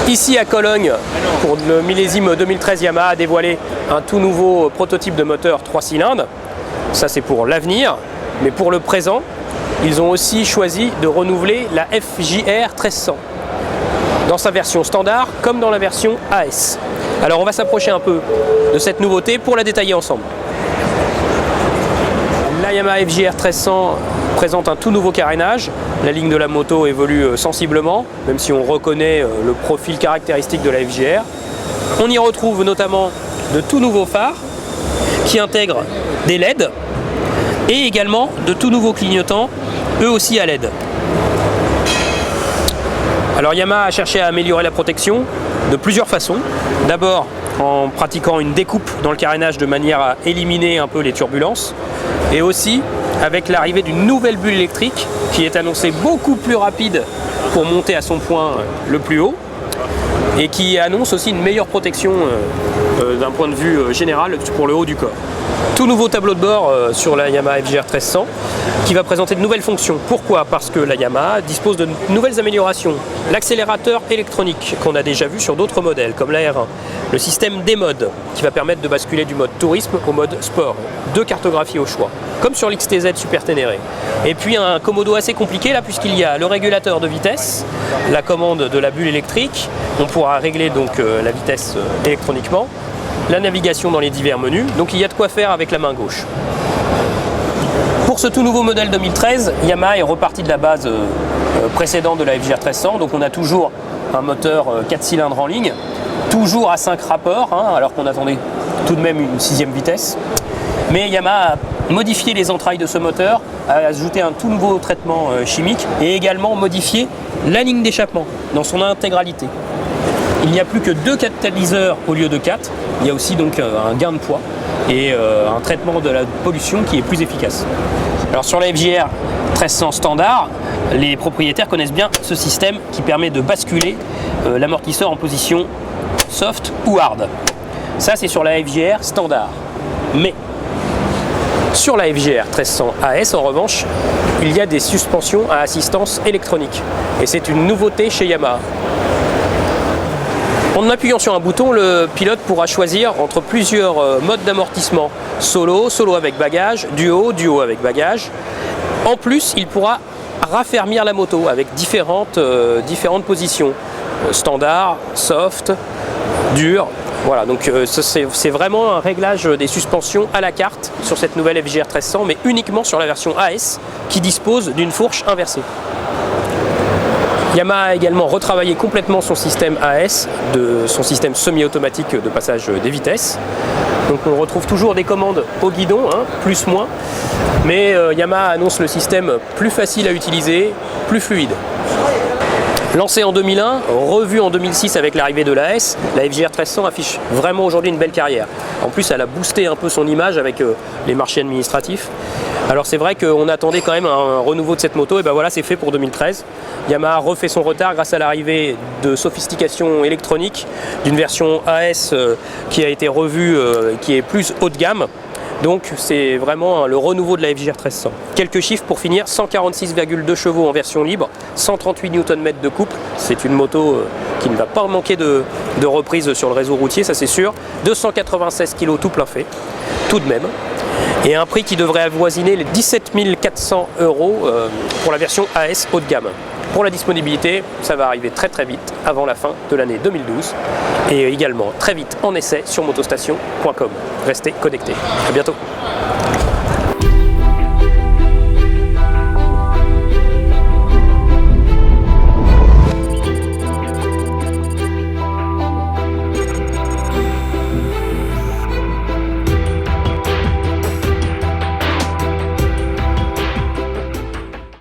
Ici à Cologne, pour le millésime 2013, Yamaha a dévoilé un tout nouveau prototype de moteur 3 cylindres. Ça c'est pour l'avenir, mais pour le présent, ils ont aussi choisi de renouveler la FJR 1300 dans sa version standard comme dans la version AS. Alors on va s'approcher un peu de cette nouveauté pour la détailler ensemble. La Yamaha FJR 1300 présente un tout nouveau carénage. La ligne de la moto évolue sensiblement, même si on reconnaît le profil caractéristique de la FJR. On y retrouve notamment de tout nouveaux phares qui intègrent des LED et également de tout nouveaux clignotants, eux aussi à LED. Alors Yamaha a cherché à améliorer la protection de plusieurs façons. D'abord en pratiquant une découpe dans le carénage de manière à éliminer un peu les turbulences, et aussi avec l'arrivée d'une nouvelle bulle électrique qui est annoncée beaucoup plus rapide pour monter à son point le plus haut et qui annonce aussi une meilleure protection d'un point de vue général pour le haut du corps. Tout nouveau tableau de bord sur la Yamaha FJR 1300 qui va présenter de nouvelles fonctions. Pourquoi? Parce que la Yamaha dispose de nouvelles améliorations. L'accélérateur électronique qu'on a déjà vu sur d'autres modèles comme la R1. Le système D-Mode qui va permettre de basculer du mode tourisme au mode sport. 2 cartographies au choix, comme sur l'XTZ Super Ténéré. Et puis un commodo assez compliqué là puisqu'il y a le régulateur de vitesse, la commande de la bulle électrique, on pourra régler donc la vitesse électroniquement, la navigation dans les divers menus, donc il y a de quoi faire avec la main gauche. Pour ce tout nouveau modèle 2013, Yamaha est reparti de la base précédente de la FJR 1300, donc on a toujours un moteur 4 cylindres en ligne, toujours à 5 rapports, alors qu'on attendait tout de même une 6e vitesse. Mais Yamaha a modifié les entrailles de ce moteur, a ajouté un tout nouveau traitement chimique et également modifié la ligne d'échappement dans son intégralité. Il n'y a plus que 2 catalyseurs au lieu de 4. Il y a aussi donc un gain de poids et un traitement de la pollution qui est plus efficace. Alors sur la FJR 1300 standard, les propriétaires connaissent bien ce système qui permet de basculer l'amortisseur en position soft ou hard. Ça c'est sur la FJR standard. Mais sur la FJR 1300 AS en revanche, il y a des suspensions à assistance électronique. Et c'est une nouveauté chez Yamaha. En appuyant sur un bouton, le pilote pourra choisir entre plusieurs modes d'amortissement. Solo, solo avec bagage, duo, duo avec bagage. En plus, il pourra raffermir la moto avec différentes positions. Standard, soft, dur. Voilà, donc c'est vraiment un réglage des suspensions à la carte sur cette nouvelle FJR 1300, mais uniquement sur la version AS qui dispose d'une fourche inversée. Yamaha a également retravaillé complètement son système AS, son système semi-automatique de passage des vitesses. Donc on retrouve toujours des commandes au guidon, plus moins, mais Yamaha annonce le système plus facile à utiliser, plus fluide. Lancé en 2001, revu en 2006 avec l'arrivée de l'AS, la FJR 1300 affiche vraiment aujourd'hui une belle carrière. En plus, elle a boosté un peu son image avec les marchés administratifs. Alors c'est vrai qu'on attendait quand même un renouveau de cette moto, et ben voilà, c'est fait pour 2013. Yamaha refait son retard grâce à l'arrivée de sophistication électronique, d'une version AS qui a été revue, qui est plus haut de gamme. Donc c'est vraiment le renouveau de la FJR 1300. Quelques chiffres pour finir, 146,2 chevaux en version libre, 138 Nm de couple, c'est une moto qui ne va pas manquer de reprise sur le réseau routier, ça c'est sûr. 296 kg tout plein fait, tout de même. Et un prix qui devrait avoisiner les 17 400 € pour la version AS haut de gamme. Pour la disponibilité, ça va arriver très très vite, avant la fin de l'année 2012. Et également très vite en essai sur motostation.com. Restez connectés. À bientôt.